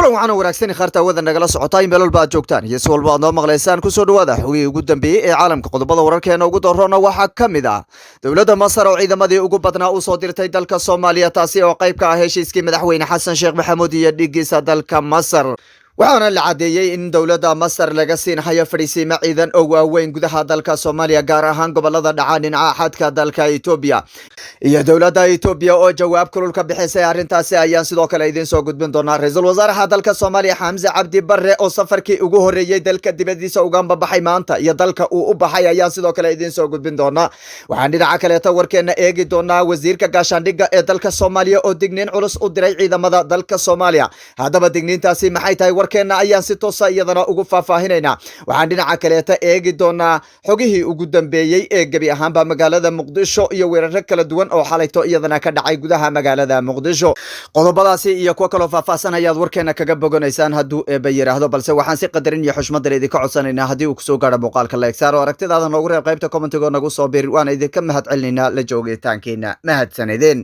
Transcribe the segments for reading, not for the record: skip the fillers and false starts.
kulan waxaan wanaagsan kharta wada nagala socotay meel walba aad joogtaan iyo si walba aad noo maqlaysaan ku soo dhawaada xogii ugu dambeeyay ee caalamka qodobada wararkeena ugu doorona waxaa kamid ah dowladda Masar oo ciidamadii ugu badnaa u soo dirtay dalka Soomaaliya taasi oo qayb ka ah heshiiskii madaxweyne Xasan Sheekh Maxamuud iyo dhigiisa dalka Masar waxaana la cadeeyay in dowladda Masar laga siinayo fariisiimo ciidan oo waaweyn gudaha dalka Soomaaliya gaar ahaan gobolada dhaca dhinaca xadka dalka Itoobiya iyo dowladda Itoobiya oo jawaab kulul ka bixisay arrintaasi ayaan sidoo kale idin soo gudbin doonaa ra'iisul wasaaraha dalka Soomaaliya Xamza Cabdi Barre oo safarkii ugu horeeyay dalka dibadiisa uga baxay maanta iyo dalka uu u baxay ayaan sidoo kale idin soo gudbin doonaa waxaan dhinaca kale warkeena eegi doonaa wasiirka gaashaandhigga ee dalka Soomaaliya oo digniin culus u diray ciidamada dalka Soomaaliya hadaba digniintaasi maxay tahay warkeena ayaan si toos ah iyadana ugu faahfaahineynaa waxaan dhinaca kale eegi doonaa xogihii ugu dambeeyay ee gabi ahaanba magaalada Muqdisho iyo weerar kala duwan oo xalayto iyadana ka dhacay gudaha magaalada Muqdisho qodobadaasi iyo kuwa kale faahfaahsan ayaad warkeena kaga bogonaysaan haduu eeba yiraahdo balse waxaan si qadarin iyo xushmad leh idinka codsanaynaa hadii uu kusoo gaaro muuqaalka like saaro aragtidaada noogu reeb qaybta commentiga nagu soo bir waan idinka mahadcelinaynaa la joogitaankeena mahadsanideen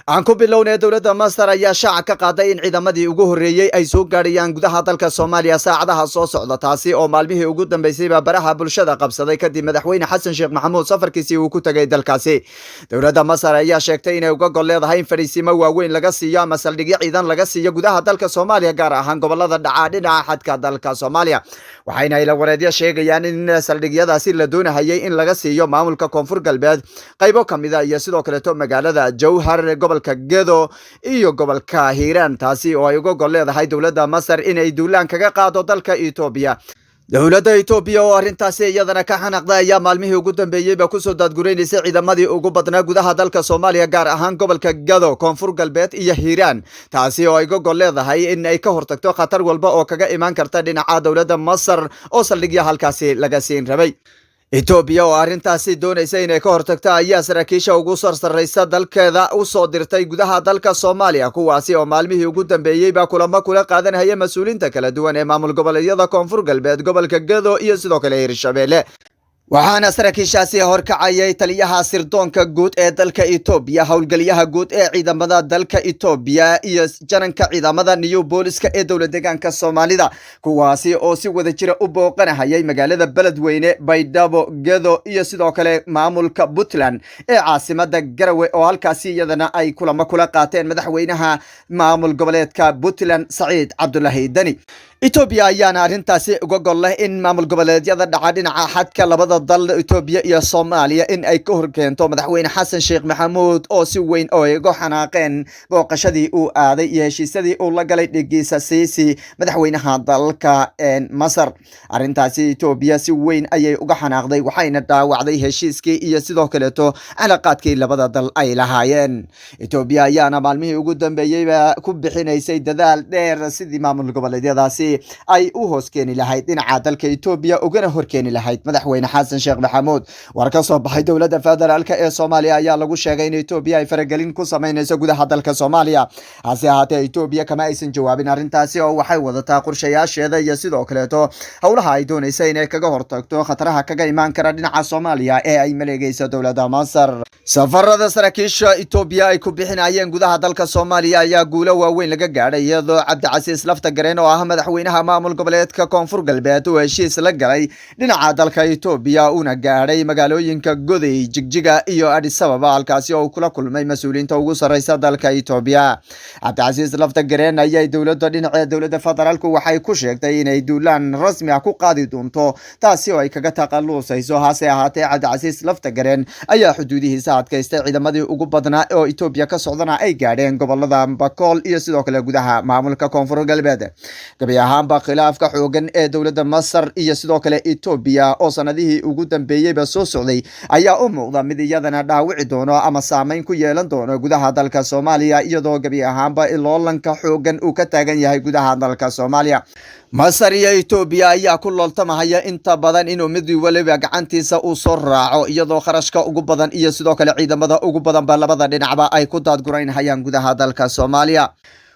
aan ku bilownay dowladda Masar ayaa shaaca ka qaaday in ciidamadii ugu horeeyay ay soo gaarayaan gudaha dalka Soomaaliya saacadaha soo socda taasi oo maalmihii ugu dambeysay baraha bulshada qabsaday kadib madaxweyne Xasan Sheekh Maxamuud safarkiisii uu ku tagay dalkaasi dowladda Masar ayaa sheegtay inay uga gol leedahay in fariisiimo waaweyn laga siiyo ama saldhigyo ciidan laga siiyo gudaha dalka Soomaaliya gaar ahaan gobolada dhaca dhinaca xadka dalka Soomaaliya waxayna ila wareedyo sheegayaan in saldhigyadaasi la doonayay in laga siiyo maamulka Koonfur Galbeed qaybo kamid ah iyo sidoo kale magaalada Jowhar gobolka Gedo iyo gobolka Hiiraan taasi oo ay uga gol leedahay dowladda Masar inay duulaan kaga qaado dalka Itoobiya dowladda Itoobiya oo arrintaasi iyadana ka xanaaqday ayaa maalmihii ugu dambeeyay ku soo daadgureynaysa ciidamadii ugu badnaa gudaha dalka Soomaaliya gaar ahaan gobolka Gedo Koonfur Galbeed iyo Hiiraan taasi oo ay uga gol leedahay in ay ka hortagto khatar walba oo kaga iman karta dhinaca dowladda Masar oo saldhigyo halkaasi laga siin rabay Itoobiya oo arrintaasi doonaysa inay ka hortagto ayaa saraakiisha ugu sarsareysa dalkeeda u soo dirtay gudaha dalka Soomaaliya kuwaasi oo maalmihii ugu dambeeyay kulamo kula qaadanaya mas'uuliyiinta kala duwan ee maamul goboleedyada Koonfur Galbeed gobolka Gedo iyo sidoo kale Hirshabelle waxaana saraakiishaasi horkacayay taliyaha sirdoonka guud ee dalka Itoobiya howlgaliyaha guud ee ciidamada dalka Itoobiya iyo jananka ciidamada New Booliska ee dowladda deegaanka Soomaalida kuwaasi oo si wada jira u booqanayay magaalada Beledweyne Baydhabo Gedo iyo sidoo kale maamulka Puntland ee caasimada Garowe oo halkaasi iyadana ay kulamo kula qaateen madaxweynaha maamul goboleedka Puntland Saciid Cabdullaahi Dani Itoobiya ayaana arrintaasi uga gol leh in maamul goboleedyada dhaca dhinaca xadka labada dal Itoobiya iyo Soomaaliya in ay ka horkeento madaxweyne Xasan Sheekh Maxamuud oo si weyn oo ay uga xanaaqeen booqashadii uu aaday iyo heshiisyadii uu la galay dhigiisa Siisi madaxweynaha dalka Masar arrintaasi Itoobiya si weyn ayay uga xanaaqday waxayna dhaawacday heshiiskii iyo sidoo kale cilaaqaadkii labada dal ay lahaayeen Itoobiya ayaana maalmihii ugu dambeeyay ku bixinaysay dadaal dheer sidii maamul goboleedyadaasi ay u hoos keeni lahayd dhinaca dalka Itoobiya ugana horkeeni lahayd madaxweyne Xasan Sheekh Maxamuud war ka soo baxay dowladda federaalka ee Soomaaliya ayaa lagu sheegay in Itoobiya ay faragelin ku sameynayso gudaha dalka Soomaaliya hase ahaatee Itoobiya kama aysan jawaabin arrintaasi oo waxay wadataa qorshayaasheeda iyo sidoo kale howlaha ay doonayso inay kaga hortagto khataraha kaga iman kara dhinaca Soomaaliya ee ay maleegayso dowladda Masar safarada saraakiisha Itoobiya ay ku bixinayeen gudaha dalka Soomaaliya ayaa guulo waaweyn laga gaaray iyadoo Cabdicasiis Laftagareen oo ah madaxweynaha maamul goboleedka Koonfur Galbeed oo heshiis la galay dhinaca dalka Itoobiya una gaaray magaalooyinka Goday Jigjiga iyo Addis Ababa halkaasi oo kula kulmay mas'uuliyiinta ugu sareysa dalka Itoobiya Cabdicasiis Laftagareen ayaa dowladda federaalku waxay ku sheegtay inay duulaan rasmi ah ku qaadi doonto taasi oo ay kaga taqalusayso hase ahaatee Cabdicasiis Laftagareen ayaa xuduudihiisa adkaystay ciidamadii ugu badnaa oo Itoobiya ka socdana ay gaadheen gobolada Bakool iyo sidoo kale gudaha maamulka Koonfur Galbeed gabi ahaanba khilaafka xoogan ee dowladda Masar iyo sidoo kale Itoobiya oo sanadihii ugu dambeeyay soo socday ayaa u muuqda mid iyadana dhaawici doono ama saameyn ku yeelan doono gudaha dalka Soomaaliya iyadoo gabi ahaanba iloolanka xoogan uu ka taagan yahay gudaha dalka Soomaaliya Masar iyo Itoobiya ayaa ku looltamaya inta badan inuu mid waliba gacantiisa uu soo raaco iyadoo kharashka ugu badan iyo sidoo kale ciidamada ugu badan ba labada dhinacba ay ku daadgureynayaan gudaha dalka Soomaaliya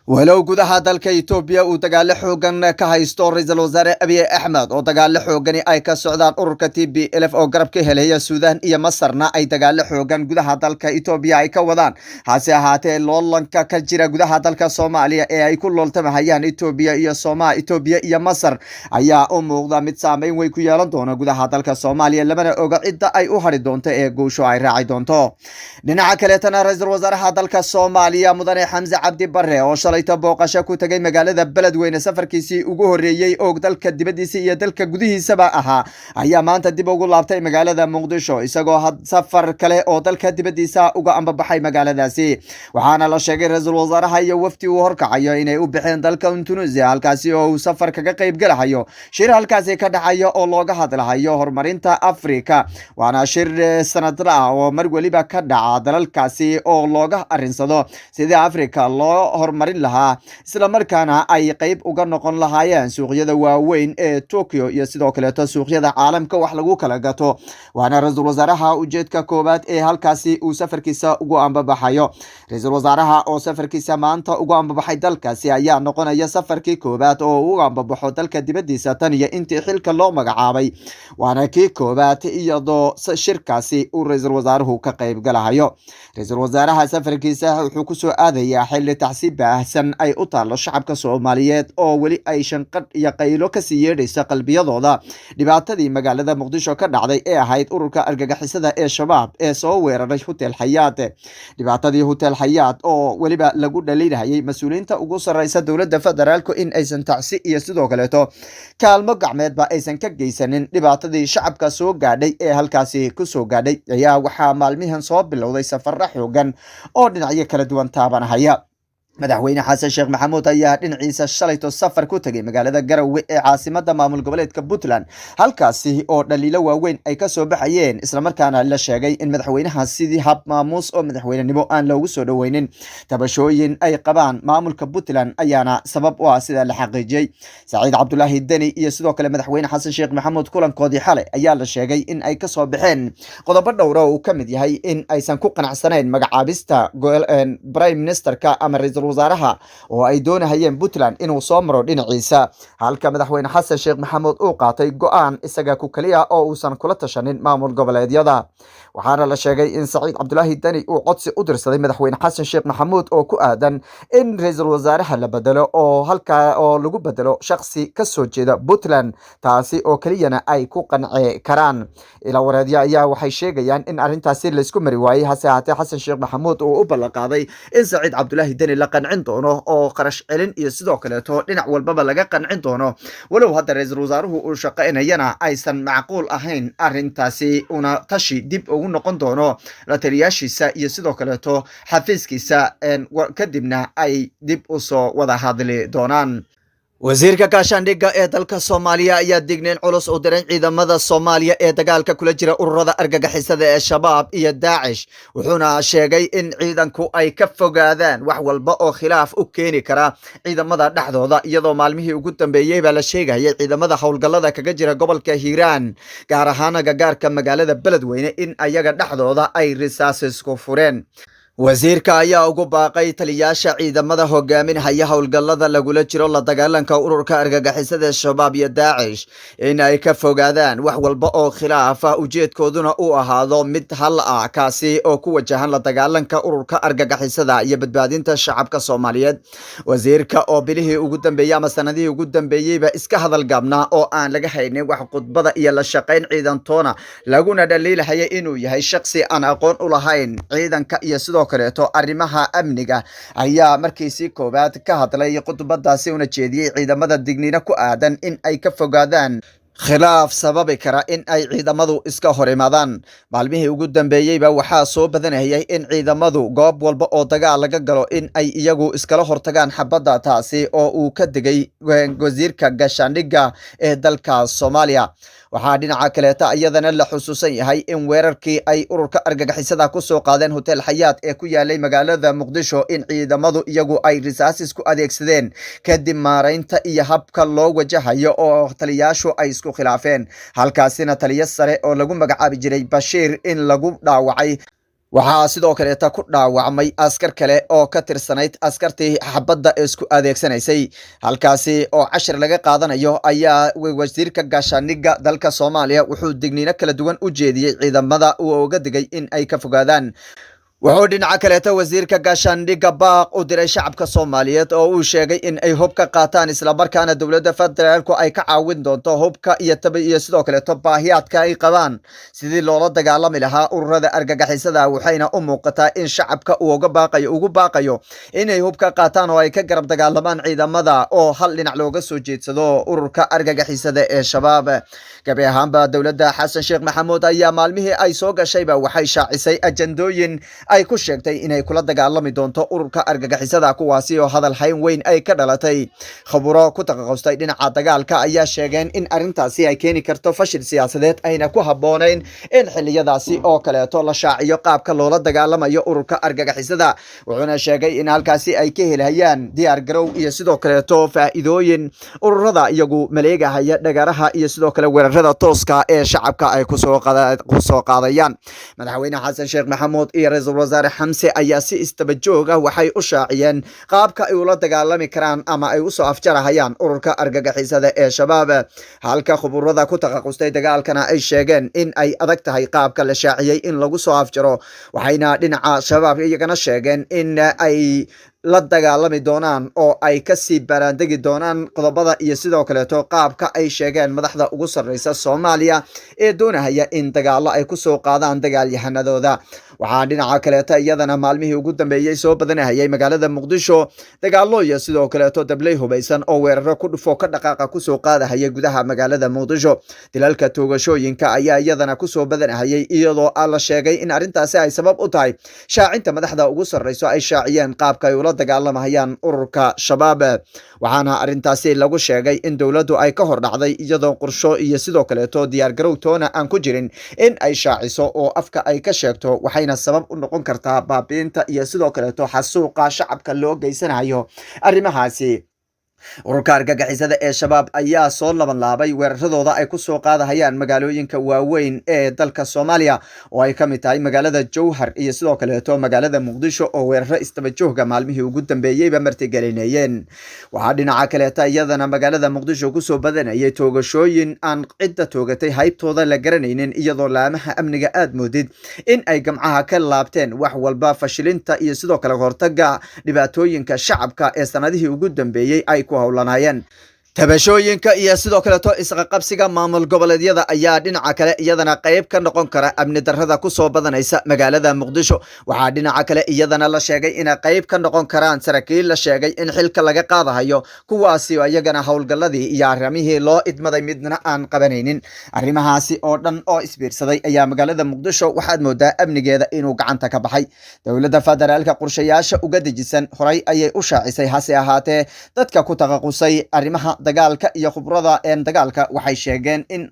walow gudaha dalka Itoobiya uu dagaal xoogan ka haysto ra'iisul wasaare Abiy Ahmed oo dagaal xoogan ay ka socdaan ururka TPLF oo garab ka helaya Suudaan iyo Masarna ay dagaal xoogan gudaha dalka Itoobiya ay ka wadaan hase ahaatee loolanka ka jira gudaha dalka Soomaaliya ee ay ku looltamahayaan Itoobiya iyo Masar ayaa u muuqda mid saameyn weyn ku yeelan doona gudaha dalka Soomaaliya lamana oga cidda ay u hari doonto ee guusho ay raaci doonto dhinaca kale tan ra'iisul wasaaraha dalka Soomaaliya mudane Xamse Cabdi Barre oo shalayta booqasho ku tagay magaalada Beledweyne safarkiisii ugu horeeyay oo dalka dibadiisa iyo dalka gudihiisaba ahaa ayaa maanta dib ugu laabtay magaalada Muqdisho isagoo safar kale oo dalka dibadiisa uga ambabaxay magaaladaasi waxaana la sheegay ra'iisul wasaaraha iyo wafdi uu horkacayo inay u bixeen dalka Tunisia halkaasi oo uu safar kaga qayb galayo shir halkaasi ka dhacayo oo looga hadlayo horumarinta Afrika waana shir sanadle ah oo mar waliba ka dhaca dalalkaasi oo looga arinsado sida Afrika loo horumarin lahaa isla markaana ay qayb uga noqon lahaayeen suuqyada waaweyn ee Tokyo iyo sidoo kale suuqyada caalamka wax lagu kala gato waana ra'iisul wasaaraha ujeedka koobaad ee halkaasi uu safarkiisa ugu ambabaxayo ra'iisul wasaaraha oo safarkiisa maanta ugu ambabaxay dalkaasi ayaa noqonaya safarkii koobaad oo uu ambabaxo dalka dibadiisa tan iyo intii xilka loo magacaabay waana kii koobaad iyadoo shirkaasi uu ra'iisul wasaaruhu ka qayb galayo ra'iisul wasaaraha safarkiisa wuxuu ku soo aadayaa xilli tacsiib baahsan ay u taalo shacabka Soomaaliyeed oo wali ay shanqadh iyo qaylo ka sii yeedhaysa qalbiyadooda dhibaatadii magaalada Muqdisho ka dhacday ee ahayd ururka argagixisada ee shabaab ee soo weeraray Hotel Hayat dhibaatadii Hotel Hayat oo waliba lagu dhaliilahayay mas'uuliyiinta ugu sareysa dowladda federaalka in aysan tacsi iyo sidoo kale kaalmo gacmeedba aysan ka geysanin dhibaatadii shacabka soo gaadhay ee halkaasi ku soo gaadhay ayaa waxaa maalmihan soo bilowday safar xoogan oo dhinacyo kala duwan taabanaya madaxweyne xasan sheekh maxamuud ayaa dhinaciisa shalayto safar ku tagay magaalada Garowe ee caasimadda maamul goboleedka Puntland halkaasi oo dhaliilo waaweyn ay ka soo baxayeen isla markaana la sheegay in madaxweynaha sidii hab maamuus oo madaxweynenimo aan loogu soo dhaweynin tabashooyin ay qabaan maamulka Puntland ayaana sabab u ah sida la xaqiijiyay Saciid Cabdullaahi Deni iyo sidoo kale madaxweyne xasan sheekh maxamuud kulankoodii xalay ayaa la sheegay in ay ka soo baxeen qodobo dhowr oo ka mid yahay in aysan ku qanacsanayn magacaabista prime ministerka ama wasaaraha oo ay doonayeen Puntland inuu soo maro dhinaciisa halka madaxweyne xasan sheekh maxamuud uu qaatay go'aan isaga ku kaliya oo uusan kula tashanin maamul goboleedyada waxaana la sheegay in Saciid Cabdullaahi Deni uu codsi u dirsaday madaxweyne xasan sheekh maxamuud oo ku aadan in ra'iisul wasaaraha la bedelo oo halka oo lagu bedelo shakhsi ka soo jeeda Puntland taasi oo kaliyana ay ku qanci karaan ila wareedya ayaa waxay sheegayaan in arintaasi la isku mari waayay hase ahaatee xasan sheekh maxamuud uu u ballan qaaday in Saciid Cabdullaahi Deni la qancin doono oo qarash celin iyo sidoo kale dhinac walbaba laga qancin doono walow hadda ra'iisul wasaaruhu uu shaqeynayana aysan macquul ahayn arintaasi una tashi dib ugu noqon doono la taliyaashiisa iyo sidoo kale xafiiskiisa kadibna ay dib u soo wada hadli doonaan wasiirka gaashaandhigga ee dalka Soomaaliya ayaa digniin culus u diray ciidamada Soomaaliya ee dagaalka kula jira ururada argagixisada ee shabaab iyo Daacish wuxuuna sheegay in ciidanku ay ka fogaadaan wax walba oo khilaaf u keeni kara ciidamada dhaxdooda iyadoo maalmihii ugu dambeeyay baa la sheegayay ciidamada howlgallada kaga jira gobolka Hiiraan gaar ahaan agagaarka magaalada Beledweyne in ayaga dhaxdooda ay risaas isku fureen wasiirka ayaa ugu baaqay taliyaasha ciidamada hogaaminaya howlgallada lagula jiro la dagaalanka ururka argagixisada shabaab iyo Daacish in ay ka fogaadaan wax walba oo khilaaf ah ujeedkooduna uu ahaado mid hal ah kaasi oo ku wajahan la dagaalanka ururka argagixisada iyo badbaadinta shacabka Soomaaliyeed wasiirka oo bilihii ugu dambeeyay ama sanadihii ugu dambeeyayba iska hadal gaabna oo aan laga haynin wax khudbada iyo la shaqeyn ciidantoona laguna dhaliilahayay inuu yahay shakhsi aan aqoon u lahayn ciidanka iyo sidoo kaleeto arrimaha amniga ayaa markiisii koobaad ka hadlay khudbadaasi una jeediyay ciidamada digniino ku aadan in ay ka fogaadaan khilaaf sababi kara in ay ciidamadu iska hor imaadaan maalmihii ugu dambeeyayba waxaa soo badanayay in ciidamadu goob walba oo dagaal laga galo in ay iyagu iskala hortagaan xabadda taasi oo uu ka digay wasiirka gaashaandhigga ee dalka Soomaaliya waxaa dhinaca kaleeta iyadana la xusuusan yahay in weerarkii ay ururka argagixisada ku soo qaadeen Hotel Hayat ee ku yaalay magaalada Muqdisho in ciidamadu iyagu ay risaas ku adeegsadeen kadib maareynta iyo habka loo wajahayo oo taliyaashu ay isku khilaafeen halkaasina taliye sare oo lagu magacaabi jiray Bashiir in lagu dhaawacay waxaa sidoo kaleeta ku dhaawacmay askar kale oo ka tirsanayd askartii xabadda isku adeegsanaysay. halkaasi oo cashir laga qaadanayo ayaa wasiirka gaashaandhigga dalka Soomaaliya wuxuu digniino kala duwan u jeediyey ciidamada uu uga digay in ay ka fogaadaan. wuxuu dhinaca kaleeta wasiirka gaashaandhigga baaq u diray shacabka Soomaaliyeed oo uu sheegay in ay hub ka qaataan isla markaana dowladda federaalku ay ka caawin doonto hubka iyo sidoo kaleeto baahiyaadka ay qabaan sidii loola dagaalami lahaa ururada argagixisada. waxayna u muuqataa in shacabka uu ugu baaqayo inay hub ka qaataan oo ay ka garab dagaalamaan ciidamada oo hal dhinac looga soo jeedsado ururka argagixisada ee shabaab. gabi ahaanba dowladda Xasan Sheekh Maxamuud ayaa maalmihii ay soo gashayba waxay shaacisay ajandooyin ay ku sheegtay inay kula dagaalami doonto ururka argagixisada, kuwaasi oo hadal hayn weyn ay ka dhalatay. khuburo ku takhasusay dhinaca dagaalka ayaa sheegeen in arrintaasi ay keeni karto fashil siyaasadeed ayna ku habboonayn in xilliyadaasi oo kaleeto la shaaciyo qaabka loola dagaalamayo ururka argagixisada. wuxuuna sheegay in halkaasi ay ka helayaan diyaar garow iyo sidoo kaleeto faa'iidooyin ururada iyagu maleegahaya dhagaraha iyo sidoo kale weerarada tooska ee shacabka ay ku soo qaadayaan. madaxweyne Xasan Sheekh Maxamuud iyo ra'iisul wasaare Xamse ayaa si istaba joog ah waxay u shaaciyeen qaabka ay ula dagaalami karaan ama ay u soo afjarahayaan ururka argagixisada ee shabaab. halka khuburada ku takhasustay dagaalkana ay sheegeen in ay adag tahay qaabka la shaaciyey in lagu soo afjaro. waxayna dhinaca shabaab iyagana sheegeen in ay la dagaalami doonaan oo ay kasii baraandegi doonaan qodobada iyo sidoo kaleeto qaabka ay sheegeen madaxda ugu sarreysa Soomaaliya ee doonahaya in dagaalo ay ku soo qaadaan dagaalyahanadooda. waxaa dhinaca kaleeta iyadana maalmihii ugu dambeeyey soo badanahayay magaalada Muqdisho dagaalo iyo sidoo kaleeto dabley hubaysan oo weeraro ku dhufo ka dhaqaaqa ku soo qaadahaya gudaha magaalada Muqdisho. dilalka toogashooyinka ayaa iyadana ku soo badanahayay iyadoo la sheegay in arrintaasi ay sabab u tahay shaacinta madaxda ugu sarreyso ay shaaciyeen qaabka ay ula dagaalamayaan ururka shabaab. waxaana arrintaasi lagu sheegay in dowladdu ay ka hor dhacday iyadoo qorsho iyo sidoo kaleeto diyaar garow toona aan ku jirin in ay shaaciso oo afka ay ka sheegto. waxayna sabab u noqon kartaa baabiinta iyo sidoo kaleeto xasuuqa shacabka loo geysanayo arrimahaasi. ururka argagixisada ee shabaab ayaa soo labanlaabay weeraradooda ay ku soo qaadahayaan magaalooyinka waaweyn ee dalka Soomaaliya oo ay ka mid tahay magaalada Jowhar iyo sidoo kaleeto magaalada Muqdisho oo weeraro istaba joogga maalmihii ugu dambeeyayba martigelinayeen. waxaa dhinaca kaleeta iyadana magaalada Muqdisho ku soo badanayay toogashooyin aan cidda toogatay haybtooda la garanaynin iyadoo laamaha amniga aad moodid in ay gamcaha ka laabteen wax walba fashilinta iyo sidoo kale hortaga dhibaatooyinka shacabka ee sanadihii ugu dambeeyay ay ku howlanayeen. tabashooyinka iyo sidoo kaleeto isqaqabsiga maamul goboleedyada ayaa dhinaca kale iyadana qayb ka noqon kara amni darrada ku soo badanaysa magaalada Muqdisho. waxaa dhinaca kale iyadana la sheegay in qayb ka noqon karaan saraakiil la sheegay in xilka laga qaadayo kuwaasi oo iyagana howlgalladii iyo arrimihii loo idmaday midna aan qabanaynin. arrimahaasi oo dhan oo isbiirsaday ayaa magaalada Muqdisho waxaad moodaa amnigeeda inuu gacanta ka baxay. dowladda federaalka qorshayaasha uga dejisan horay ayay u shaacisay, hase ahaatee dadka ku takhasusay arrimaha dagaalka iyo khubrada dagaalka waxay sheegeen in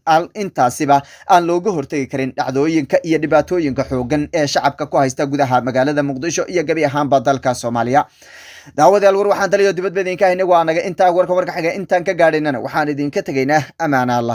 intaasiba aan looga hortagi karin dhacdooyinka iyo dhibaatooyinka xoogan ee shacabka ku haysta gudaha magaalada Muqdisho iyo gabi ahaanba dalka Soomaaliya. daawadayaal war waxaan taliyo dibadba idinka haynagu anaga intaa warka xiga intaan ka gaadhaynana waxaan idinka tegaynaa amaana Allah.